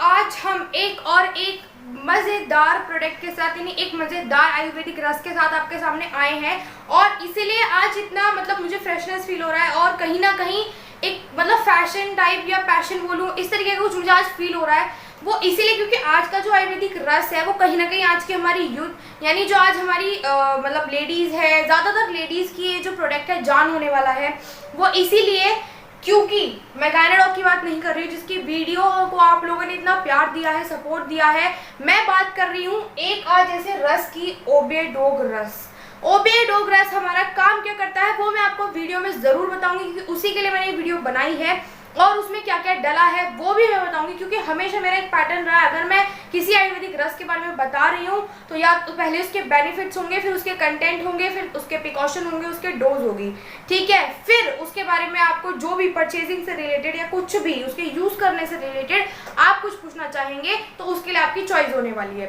आज हम एक मज़ेदार प्रोडक्ट के साथ, यानी एक मज़ेदार आयुर्वेदिक रस के साथ आपके सामने आए हैं। और इसीलिए आज इतना मुझे फ्रेशनेस फील हो रहा है और कहीं ना कहीं एक फैशन टाइप या पैशन बोलूँ, इस तरीके का कुछ मुझे आज फील हो रहा है। वो इसीलिए क्योंकि आज का जो आयुर्वेदिक रस है वो कहीं ना कहीं आज की हमारी यूथ, यानी जो आज हमारी लेडीज़ है, ज़्यादातर लेडीज़ की ये जो प्रोडक्ट है जान होने वाला है। वो इसीलिए क्योंकि मैं गायनाडॉग की बात नहीं कर रही हूँ जिसकी वीडियो को आप लोगों ने इतना प्यार दिया है, सपोर्ट दिया है। मैं बात कर रही हूँ एक आज ऐसे रस की, ओबिडोग रस। ओबिडोग रस हमारा काम क्या करता है वो मैं आपको वीडियो में ज़रूर बताऊंगी, क्योंकि उसी के लिए मैंने ये वीडियो बनाई है। और उसमें क्या क्या डला है वो भी मैं बताऊंगी, क्योंकि हमेशा मेरा एक पैटर्न रहा है, अगर मैं किसी आयुर्वेदिक रस के बारे में बता रही हूँ तो या तो पहले उसके बेनिफिट्स होंगे, फिर उसके कंटेंट होंगे, फिर उसके प्रिकॉशन होंगे, उसके डोज होगी, ठीक है। फिर उसके बारे में आपको जो भी परचेजिंग से रिलेटेड या कुछ भी उसके यूज़ करने से रिलेटेड आप कुछ पूछना चाहेंगे तो उसके लिए आपकी चॉइस होने वाली है,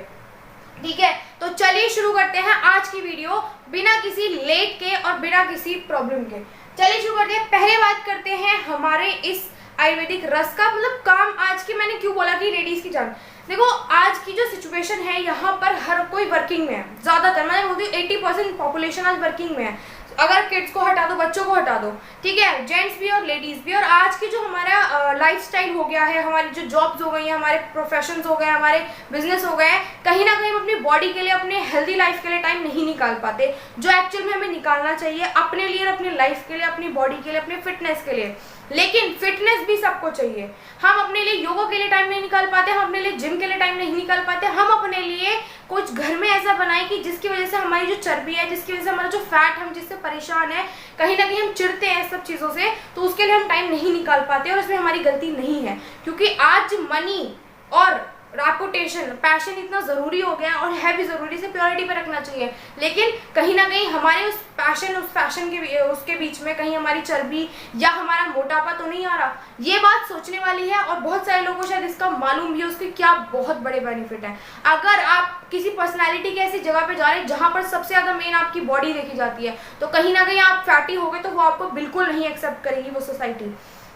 ठीक है। तो चलिए शुरू करते हैं आज की वीडियो बिना किसी लेट के और बिना किसी प्रॉब्लम के। चलिए शुरू करते हैं। पहले बात करते हैं हमारे इस आयुर्वेदिक रस का काम। आज की मैंने क्यों बोला कि लेडीज की जान, देखो आज की जो सिचुएशन है यहाँ पर हर कोई वर्किंग में है, ज़्यादातर मैं बोलती हूँ 80% पॉपुलेशन आज वर्किंग में है। अगर किड्स को हटा दो, बच्चों को हटा दो, ठीक है, जेंट्स भी और लेडीज़ भी। और आज की जो हमारा लाइफस्टाइल हो गया है, हमारी जो जॉब्स हो गई हैं, हमारे प्रोफेशंस हो गए, हमारे बिजनेस हो गए हैं, कहीं ना कहीं हम अपनी बॉडी के लिए, अपने हेल्दी लाइफ के लिए टाइम नहीं निकाल पाते, जो एक्चुअल में हमें निकालना चाहिए अपने लिए, अपनी लाइफ के लिए, अपनी बॉडी के लिए, अपने फिटनेस के लिए। लेकिन फिटनेस भी सबको चाहिए। हम अपने लिए योगा के लिए टाइम नहीं निकाल पाते, हम अपने लिए जिम के लिए टाइम नहीं निकाल पाते। हम अपने लिए कुछ घर में ऐसा बनाए कि जिसकी वजह से हमारी जो चर्बी है, जिसकी वजह से हमारा जो फैट, हम जिससे परेशान है, कहीं ना कहीं हम चिढ़ते हैं सब चीज़ों से, तो उसके लिए हम टाइम नहीं निकाल पाते। और इसमें हमारी गलती नहीं है, क्योंकि आज मनी और रेपुटेशन, पैशन इतना ज़रूरी हो गया और है भी ज़रूरी, से प्योरिटी पे रखना चाहिए। लेकिन कहीं ना कहीं हमारे उस पैशन, उस फैशन के उसके बीच में कहीं हमारी चर्बी या हमारा मोटापा तो नहीं आ रहा। ये बात सोचने वाली है और बहुत सारे लोगों को शायद इसका मालूम भी है उसके क्या बहुत बड़े बेनिफिट हैं। अगर आप किसी पर्सनैलिटी के ऐसी जगह पे जा रहे हैं जहाँ पर सबसे ज़्यादा मेन आपकी बॉडी देखी जाती है, तो कहीं ना कहीं आप फैटी हो गए तो वो आपको बिल्कुल नहीं एक्सेप्ट करेगी वो सोसाइटी।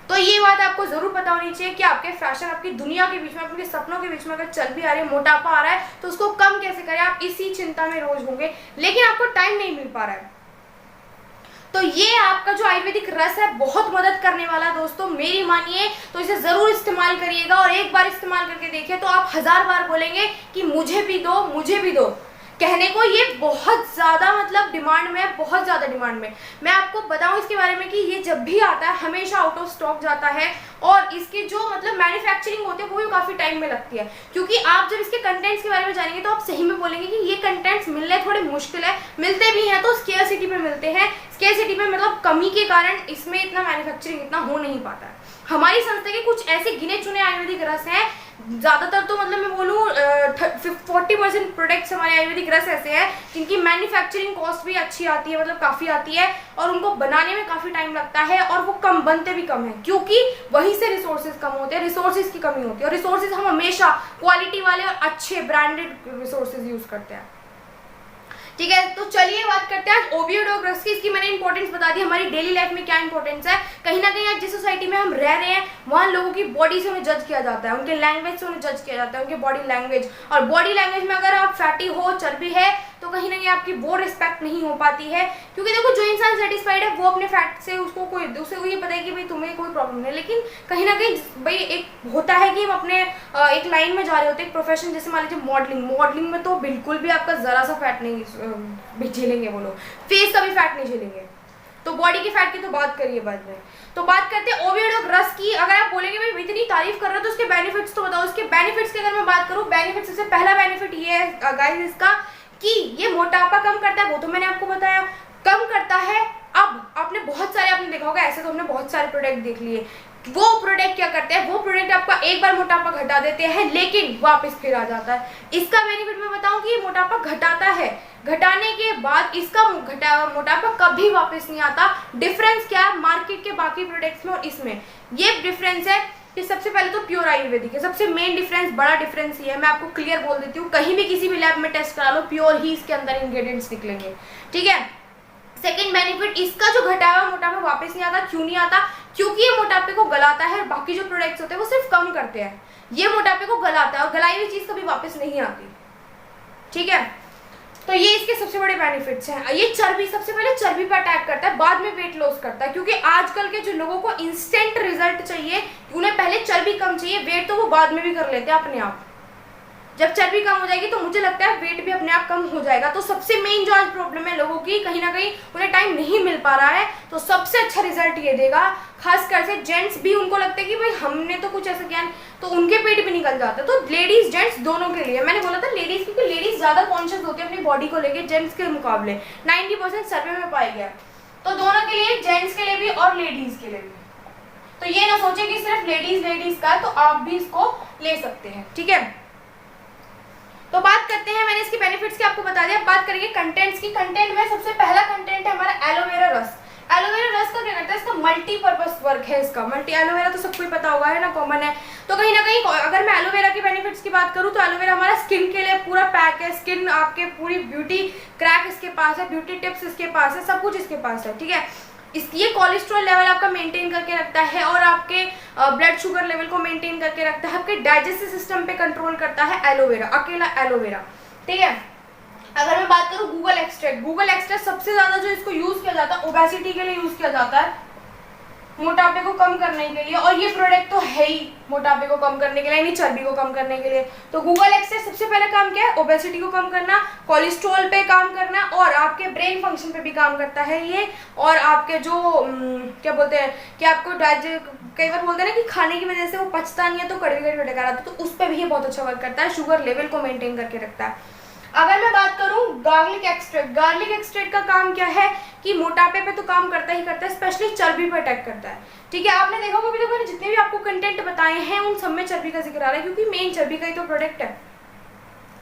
तो ये बात आपको जरूर पता होनी चाहिए कि आपके फैशन, आपकी दुनिया के बीच में, आपके सपनों के बीच में अगर चर्बी आ रही है, मोटापा आ रहा है, तो उसको कम कैसे करें। आप इसी चिंता में रोज होंगे, लेकिन आपको टाइम नहीं मिल पा रहा है। तो ये आपका जो आयुर्वेदिक रस है बहुत मदद करने वाला है दोस्तों, मेरी मानिए तो इसे जरूर इस्तेमाल करिएगा। और एक बार इस्तेमाल करके देखिए तो आप 1000 बार बोलेंगे कि मुझे भी दो, मुझे भी दो। कहने को ये बहुत ज़्यादा डिमांड में है, बहुत ज़्यादा डिमांड में। मैं आपको बताऊं इसके बारे में कि ये जब भी आता है हमेशा आउट ऑफ स्टॉक जाता है, और इसकी जो मैन्युफैक्चरिंग होती है वो भी काफ़ी टाइम में लगती है। क्योंकि आप जब इसके कंटेंट्स के बारे में जानेंगे तो आप सही में बोलेंगे कि ये कंटेंट्स मिलने थोड़े मुश्किल है, मिलते भी हैं तो स्केर्सिटी पे मिलते हैं। स्केर्सिटी पे कमी के कारण इसमें इतना मैन्युफैक्चरिंग इतना हो नहीं पाता है। हमारी संस्था के कुछ ऐसे गिने चुने आयुर्वेदिक रस हैं, ज़्यादातर तो मैं बोलूँ 40% प्रोडक्ट्स हमारे आयुर्वेदिक रस ऐसे हैं जिनकी मैन्युफैक्चरिंग कॉस्ट भी अच्छी आती है, काफ़ी आती है, और उनको बनाने में काफ़ी टाइम लगता है, और वो कम बनते भी कम है क्योंकि वहीं से रिसोर्सेज कम होते हैं, रिसोर्सेज की कमी होती है। और रिसोर्सेज हम हमेशा क्वालिटी वाले और अच्छे ब्रांडेड रिसोर्सेज यूज़ करते हैं, ठीक है। तो चलिए बात करते हैं आज ओबिडोग रस की। इसकी मैंने इंपॉर्टेंस बता दी, हमारी डेली लाइफ में क्या इंपॉर्टेंस है। कहीं ना कहीं आज जिस सोसाइटी में हम रह रहे हैं वहाँ लोगों की बॉडी से उन्हें जज किया जाता है, उनके लैंग्वेज से उन्हें जज किया जाता है, उनके बॉडी लैंग्वेज। और बॉडी लैंग्वेज में अगर आप फैटी हो, चर्बी है, तो कहीं ना कहीं आपकी वो रिस्पेक्ट नहीं हो पाती है। क्योंकि देखो जो इंसान सेटिस्फाइड है वो अपने फैट से, उसे ये पता है कि भाई तुम्हें कोई प्रॉब्लम नहीं, लेकिन कहीं ना कहीं भाई एक होता है कि हम अपने एक लाइन में जा रहे होते हैं, एक प्रोफेशन, जैसे मान लीजिए मॉडलिंग में तो बिल्कुल भी आपका ज़रा सा फैट नहीं झेलेंगे वो लोग, फेस का भी फैट नहीं झेलेंगे, तो बॉडी के फैट की तो बात करिए बाद में। तो बात करते हैं ओबिडोग रस की। अगर आप बोलेंगे भाई इतनी तारीफ कर रहे हो तो उसके बेनिफिट्स तो बताओ। उसके बेनिफिट्स की अगर मैं बात करूँ, बेनिफिट सबसे पहला बेनिफिट ये है गाइस इसका कि ये मोटापा कम करता है, वो तो मैंने आपको बताया, कम करता है। अब आपने देखा होगा, ऐसे तो हमने बहुत सारे प्रोडक्ट देख लिए, वो प्रोडक्ट क्या करते हैं, वो प्रोडक्ट आपका एक बार मोटापा घटा देते हैं लेकिन वापस फिर आ जाता है। इसका बेनिफिट मैं बताऊं कि ये मोटापा घटाता है, घटाने के बाद इसका मोटापा कभी वापस नहीं आता। डिफरेंस क्या है मार्केट के बाकी प्रोडक्ट्स में और इसमें, ये डिफरेंस है कि सबसे पहले तो प्योर आयुर्वेदिक है, सबसे मेन डिफरेंस, बड़ा डिफरेंस ये है। मैं आपको क्लियर बोल देती हूँ, कहीं भी किसी भी लैब में टेस्ट करा लो, प्योर ही इसके अंदर इंग्रेडिएंट्स निकलेंगे, ठीक है। सेकेंड बेनिफिट, इसका जो घटाया हुआ मोटापा वापस नहीं आता। क्यों नहीं आता? क्योंकि ये मोटापे को गलाता है और बाकी जो प्रोडक्ट्स होते हैं वो सिर्फ कम करते हैं, ये मोटापे को गलाता है और गलाई हुई चीज कभी वापस नहीं आती, ठीक है। तो ये इसके सबसे बड़े बेनिफिट्स हैं। ये चर्बी, सबसे पहले चर्बी पर अटैक करता है, बाद में वेट लॉस करता है, क्योंकि आजकल के जो लोगों को इंस्टेंट रिजल्ट चाहिए, उन्हें पहले चर्बी कम चाहिए, वेट तो वो बाद में भी कर लेते हैं अपने आप। जब चर्बी कम हो जाएगी तो मुझे लगता है वेट भी अपने आप कम हो जाएगा। तो सबसे मेन जो आज प्रॉब्लम है लोगों की, कहीं ना कहीं उन्हें टाइम नहीं मिल पा रहा है, तो सबसे अच्छा रिजल्ट ये देगा। खासकर से जेंट्स भी, उनको लगता है कि भाई हमने तो कुछ ऐसा किया, तो उनके पेट भी निकल जाता है। तो लेडीज जेंट्स दोनों के लिए मैंने बोला था लेडीज, क्योंकि लेडीज ज्यादा कॉन्शियस होती है अपनी बॉडी को लेकर जेंट्स के मुकाबले, 90% सर्वे में पाया गया। तो दोनों के लिए, जेंट्स के लिए भी और लेडीज के लिए भी। तो ये ना सोचे कि सिर्फ लेडीज का, तो आप भी इसको ले सकते हैं, ठीक है। तो बात करते हैं, मैंने इसके बेनिफिट्स की आपको बता दिया। बात करेंगे कंटेंट्स की। कंटेंट में सबसे पहला कंटेंट है हमारा एलोवेरा रस। एलोवेरा रस का क्या करता है, इसका मल्टीपर्पज वर्क है इसका। एलोवेरा तो सबको ही पता होगा, है ना, कॉमन है। तो कहीं ना कहीं अगर मैं एलोवेरा के बेनिफिट्स की बात करूं तो एलोवेरा हमारा स्किन के लिए पूरा पैक है। स्किन आपके पूरी ब्यूटी क्रैक इसके पास है, ब्यूटी टिप्स इसके पास है, सब कुछ इसके पास है, ठीक है। ये कोलेस्ट्रॉल लेवल आपका मेंटेन करके रखता है और आपके ब्लड शुगर लेवल को मेंटेन करके रखता है। आपके डाइजेस्टिव सिस्टम पे कंट्रोल करता है एलोवेरा, अकेला एलोवेरा, ठीक है। अगर मैं बात करूं गूगल एक्सट्रैक्ट सबसे ज्यादा जो इसको यूज किया जाता है ओबेसिटी के लिए यूज किया जाता है, मोटापे को कम करने के लिए। और ये प्रोडक्ट तो है ही मोटापे को कम करने के लिए, यानी चर्बी को कम करने के लिए। तो गूगल एक्सट्रैक्ट सबसे पहला काम क्या है, ओबेसिटी को कम करना, कोलेस्ट्रॉल पे काम करना और आपके ब्रेन फंक्शन पे भी काम करता है ये। और आपके जो क्या बोलते हैं कि आपको कई बार बोलते हैं ना कि खाने की वजह से वो पचता नहीं है तो कड़वी डकार आता है, तो उस पर भी ये बहुत अच्छा वर्क करता है। शुगर लेवल को मेंटेन करके रखता है। अगर मैं बात करूं गार्लिक एक्सट्रैक्ट का काम क्या है कि मोटापे पे तो काम करता ही करता है, स्पेशली चर्बी पे अटैक करता है, ठीक है। आपने देखा होगा अभी तक मैंने जितने भी आपको कंटेंट बताए हैं उन सब में चर्बी का जिक्र आ रहा है, क्योंकि मेन चर्बी का ही तो प्रोडक्ट है।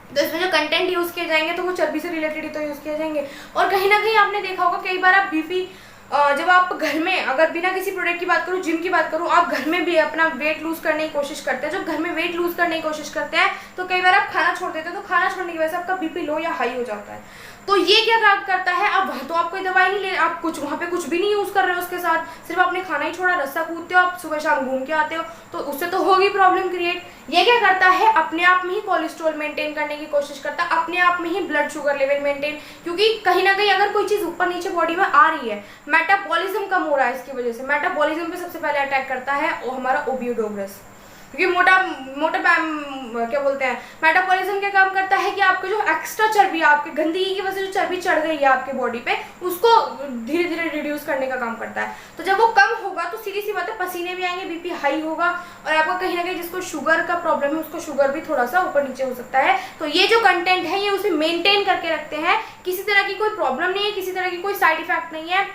तो इसमें जो कंटेंट यूज किए जाएंगे तो वो चर्बी से रिलेटेड ही तो यूज किए जाएंगे। और कहीं ना कहीं आपने देखा होगा कई बार आप बीपी, जब आप घर में, अगर बिना किसी प्रोडक्ट की बात करूँ, जिम की बात करूँ, आप घर में भी अपना वेट लूज करने की कोशिश करते हैं। जब घर में वेट लूज करने की कोशिश करते हैं तो कई बार आप खाना छोड़ देते हैं, तो खाना छोड़ने की वजह से आपका बीपी लो या हाई हो जाता है। तो ये क्या काम करता है, अब वहाँ तो आप कोई दवाई नहीं ले, आप कुछ वहाँ पे कुछ भी नहीं यूज कर रहे हो उसके साथ, सिर्फ आपने खाना ही छोड़ा, रस्सा कूदते हो, आप सुबह शाम घूम के आते हो, तो उससे तो होगी प्रॉब्लम क्रिएट। ये क्या करता है, अपने आप में ही कोलेस्ट्रॉल मेंटेन करने की कोशिश करता है, अपने आप में ही ब्लड शुगर लेवल मेंटेन, क्योंकि कहीं ना कहीं अगर कोई चीज ऊपर नीचे बॉडी में आ रही है, मेटाबॉलिज्म कम हो रहा है इसकी वजह से। मेटाबॉलिज्म पे सबसे पहले अटैक करता है वो हमारा ओबियोडोग्रस, क्योंकि मोटा क्या बोलते हैं, मेटाबॉलिज्म क्या काम करता है कि आपको जो एक्स्ट्रा चर्बी, आपकी गंदगी की वजह से जो चर्बी चढ़ गई है आपके बॉडी पे, उसको धीरे धीरे रिड्यूस करने का काम करता है। तो जब वो कम होगा तो सीधी सी बात है, पसीने भी आएंगे, बीपी हाई होगा, और आपका कहीं ना कहीं जिसको शुगर का प्रॉब्लम है उसको शुगर भी थोड़ा सा ऊपर नीचे हो सकता है। तो ये जो कंटेंट है ये उसे मेंटेन करके रखते हैं, किसी तरह की कोई प्रॉब्लम नहीं है, किसी तरह की कोई साइड इफेक्ट नहीं है,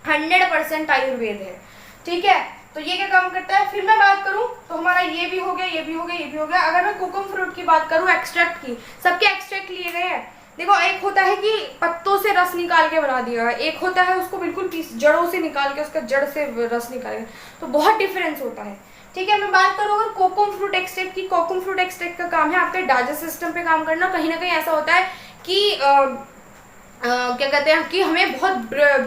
100% आयुर्वेद है, ठीक है। तो ये क्या काम करता है। फिर मैं बात करूं तो हमारा ये भी हो गया, ये भी हो गया, ये भी हो गया। अगर मैं कोकम फ्रूट की बात करूं, एक्सट्रैक्ट की, सबके एक्सट्रैक्ट लिए गए हैं। देखो, एक होता है कि पत्तों से रस निकाल के बना दिया, एक होता है उसको बिल्कुल पीस जड़ों से निकाल के, उसका जड़ से रस निकाल के, तो बहुत डिफरेंस होता है, ठीक है। मैं बात करूँ अगर कोकम फ्रूट एक्सट्रैक्ट की, कोकम फ्रूट एक्सट्रैक्ट का काम है आपके डाइजेस्ट सिस्टम पे काम करना। कहीं ना कहीं ऐसा होता है कि क्या कहते हैं कि हमें बहुत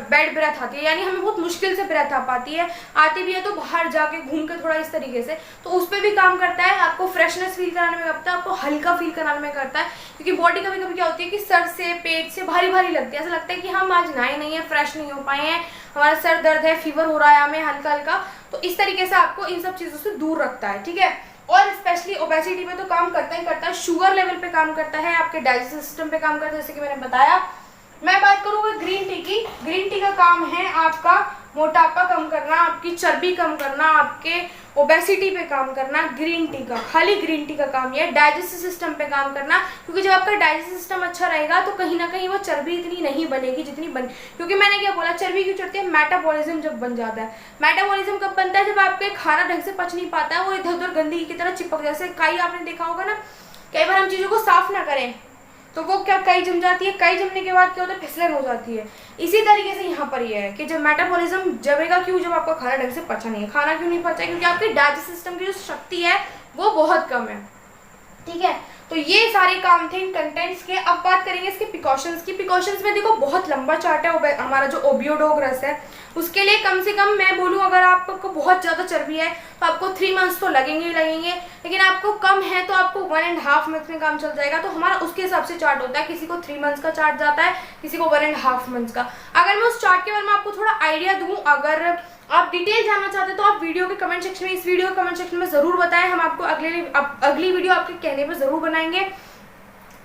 बैड ब्रेथ आती है, यानी हमें बहुत मुश्किल से ब्रेथ आ पाती है, आती भी है तो बाहर जाके घूम के थोड़ा इस तरीके से, तो उस पर भी काम करता है। आपको फ्रेशनेस फील कराने में करता है, आपको हल्का फील कराने में करता है, क्योंकि बॉडी कभी कभी क्या होती है कि सर से पेट से भारी भारी लगती है, ऐसा लगता है कि हम आज नहाए नहीं है, फ्रेश नहीं हो पाए हैं, हमारा सर दर्द है, फीवर हो रहा है हमें हल्का हल्का। तो इस तरीके से आपको इन सब चीज़ों से दूर रखता है, ठीक है। और स्पेशली ओबेसिटी में तो काम करता ही करता है, शुगर लेवल पे काम करता है, आपके डाइजेस्टिव सिस्टम पे काम करता है, जैसे कि मैंने बताया। मैं बात करूँगा ग्रीन टी की। ग्रीन टी का काम है आपका मोटापा कम करना, आपकी चर्बी कम करना, आपके ओबेसिटी पे काम करना। ग्रीन टी का, खाली ग्रीन टी का काम ये डाइजेस्टिव सिस्टम पे काम करना, क्योंकि जब आपका डाइजेस्टिव सिस्टम अच्छा रहेगा तो कहीं ना कहीं वो चर्बी इतनी नहीं बनेगी जितनी क्योंकि मैंने क्या बोला, चर्बी क्यों चढ़ती है, मेटाबॉलिज्म जब बन जाता है। मेटाबॉलिज्म कब बनता है, जब आपके खाना ढंग से पच नहीं पाता है, वो इधर उधर गंदगी की तरह चिपक, जैसे कई आपने देखा होगा ना, कई बार हम चीज़ों को साफ ना करें तो वो क्या कई जम जाती है, कई जमने के बाद क्या होता है, फिसलन हो जाती है। इसी तरीके से यहाँ पर ये है कि जब मेटाबॉलिज्म जमेगा क्यों, जब आपका खाना ढंग से पचा नहीं है। खाना क्यों नहीं पचा, क्योंकि आपके डाइजेस्ट सिस्टम की जो शक्ति है वो बहुत कम है, ठीक है। तो ये सारे काम थे इन कंटेंट्स के। अब बात करेंगे इसके प्रिकॉशंस की। प्रिकॉशंस में देखो बहुत लंबा चार्ट है। हमारा जो ओबियोडोग रस है उसके लिए कम से कम मैं बोलूँ अगर आपको बहुत ज़्यादा चर्बी है तो आपको 3 मंथ्स तो लगेंगे ही लगेंगे, लेकिन आपको कम है तो आपको 1.5 मंथ में काम चल जाएगा। तो हमारा उसके हिसाब से चार्ट होता है, किसी को 3 मंथ्स का चार्ट जाता है, किसी को 1.5 मंथ्स का। अगर मैं उस चार्ट के बारे में आपको थोड़ा आइडिया दूँ, अगर आप डिटेल जानना चाहते हैं तो आप वीडियो के कमेंट सेक्शन में, इस वीडियो के कमेंट सेक्शन में ज़रूर बताएं, हम आपको अगली वीडियो आपके कहने पर ज़रूर बनाएंगे।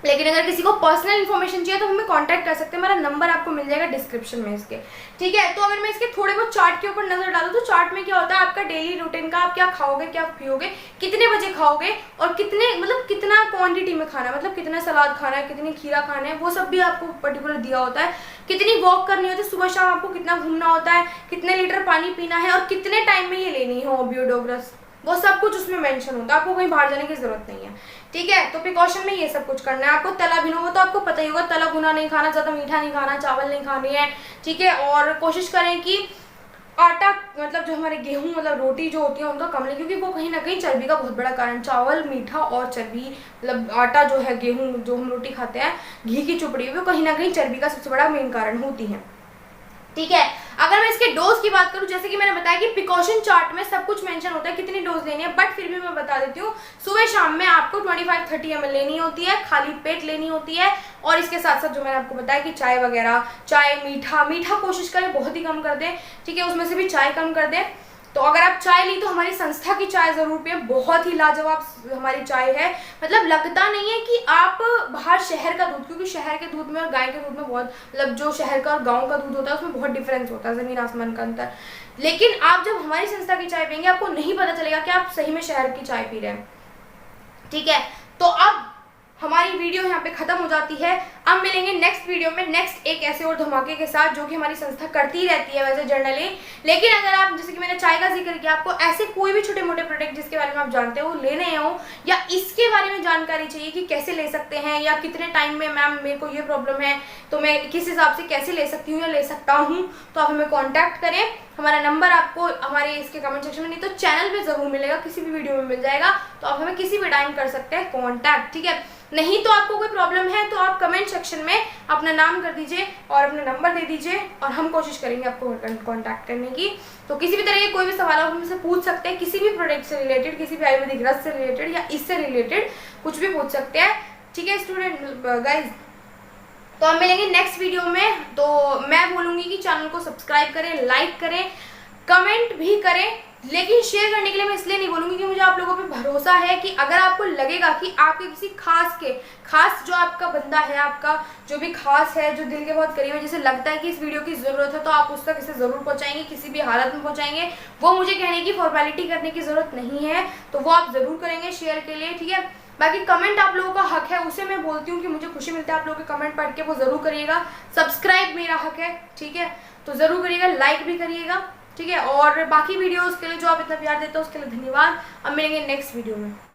लेकिन अगर किसी को पर्सनल इन्फॉर्मेशन चाहिए तो हमें कांटेक्ट कर सकते हैं, मेरा नंबर आपको मिल जाएगा डिस्क्रिप्शन में इसके, ठीक है। तो अगर मैं इसके थोड़े बहुत चार्ट के ऊपर नजर डालूं तो चार्ट में क्या होता है आपका डेली रूटीन का, आप क्या खाओगे, क्या पियोगे, कितने बजे खाओगे और कितने मतलब कितना क्वांटिटी में खाना है, मतलब कितना सलाद खाना है, कितनी खीरा खाना है, वो सब भी आपको पर्टिकुलर दिया होता है। कितनी वॉक करनी होती है, सुबह शाम आपको कितना घूमना होता है, कितने लीटर पानी पीना है और कितने टाइम में ये लेनी है ओबियोडोग रस, वो सब कुछ उसमें मेंशन होता है। आपको कहीं बाहर जाने की जरूरत नहीं है, ठीक है। तो प्रिकॉशन में ये सब कुछ करना है। आपको तला भुना हो तो आपको पता ही होगा, तला भुना नहीं खाना, ज़्यादा मीठा नहीं खाना, चावल नहीं खाने हैं, ठीक है। और कोशिश करें कि आटा मतलब जो हमारे गेहूं मतलब रोटी जो होती है उनका कम लें, क्योंकि वो कहीं ना कहीं चर्बी का बहुत बड़ा कारण, चावल मीठा और चर्बी मतलब आटा जो है, गेहूं जो हम रोटी खाते हैं, घी की चुपड़ी, वो कहीं ना कहीं चर्बी का सबसे बड़ा मेन कारण होती है, ठीक है। अगर मैं इसके डोज की बात करूं, जैसे कि मैंने बताया कि प्रिकॉशन चार्ट में सब कुछ मेंशन होता है कितनी डोज लेनी है, बट फिर भी मैं बता देती हूँ सुबह शाम में आपको 25-30 ml लेनी होती है, खाली पेट लेनी होती है। और इसके साथ साथ जो मैंने आपको बताया कि चाय वगैरह, चाय मीठा कोशिश करें बहुत ही कम कर दें, ठीक है, उसमें से भी चाय कम कर दें। तो अगर आप चाय ली तो हमारी संस्था की चाय जरूर पिए, बहुत ही लाजवाब हमारी चाय है, मतलब लगता नहीं है कि आप बाहर शहर का दूध, क्योंकि शहर के दूध में और गाय के दूध में बहुत मतलब जो शहर का और गांव का दूध होता है उसमें बहुत डिफरेंस होता है, जमीन आसमान का अंतर। लेकिन आप जब हमारी संस्था की चाय पियेंगे आपको नहीं पता चलेगा कि आप सही में शहर की चाय पी रहे हैं, ठीक है। तो अब हमारी वीडियो यहाँ पे खत्म हो जाती है। अब मिलेंगे नेक्स्ट वीडियो में नेक्स्ट एक ऐसे और धमाके के साथ, जो कि हमारी संस्था करती रहती है वैसे जनरली। लेकिन अगर आप, जैसे कि मैंने चाय का जिक्र किया, आपको ऐसे कोई भी छोटे मोटे प्रोडक्ट जिसके बारे में आप जानते हो लेने हो, या इसके बारे में जानकारी चाहिए कि कैसे ले सकते हैं, या कितने टाइम में मैम मेरे को ये प्रॉब्लम है तो मैं किस हिसाब से कैसे ले सकती हूँ या ले सकता हूँ, तो आप हमें कॉन्टैक्ट करें। हमारा नंबर आपको हमारे इसके कमेंट सेक्शन में, नहीं तो चैनल पे जरूर मिलेगा, किसी भी वीडियो में मिल जाएगा, तो आप हमें किसी भी टाइम कर सकते हैं कॉन्टैक्ट, ठीक है। नहीं तो आपको कोई प्रॉब्लम है तो आप कमेंट सेक्शन में अपना नाम कर दीजिए और अपना नंबर दे दीजिए, और हम कोशिश करेंगे आपको कांटेक्ट करने की। तो किसी भी तरह के कोई भी सवाल आप हमसे पूछ सकते हैं, किसी भी प्रोडक्ट से रिलेटेड, किसी भी आयुर्वेदिक रस से रिलेटेड या इससे रिलेटेड कुछ भी पूछ सकते हैं, ठीक है स्टूडेंट गाइज। तो हम मिलेंगे नेक्स्ट वीडियो में। तो मैं बोलूँगी कि चैनल को सब्सक्राइब करें, लाइक करें, कमेंट भी करें, लेकिन शेयर करने के लिए मैं इसलिए नहीं बोलूँगी कि मुझे आप लोगों पे भरोसा है कि अगर आपको लगेगा कि आपके किसी खास जो आपका बंदा है, आपका जो भी खास है, जो दिल के बहुत करीब है, जिसे लगता है कि इस वीडियो की ज़रूरत है, तो आप उस तक इसे ज़रूर पहुँचाएंगे, किसी भी हालत में पहुँचाएंगे। वो मुझे कहने की फॉर्मेलिटी करने की ज़रूरत नहीं है, तो वो आप ज़रूर करेंगे शेयर के लिए, ठीक है। बाकी कमेंट आप लोगों का हक है, उसे मैं बोलती हूँ कि मुझे खुशी मिलती है आप लोगों के कमेंट पढ़ के, वो ज़रूर करिएगा। सब्सक्राइब मेरा हक है, ठीक है, तो ज़रूर करिएगा, लाइक भी करिएगा, ठीक है। और बाकी वीडियोस के लिए जो आप इतना प्यार देते हो उसके लिए धन्यवाद। अब मिलेंगे नेक्स्ट वीडियो में।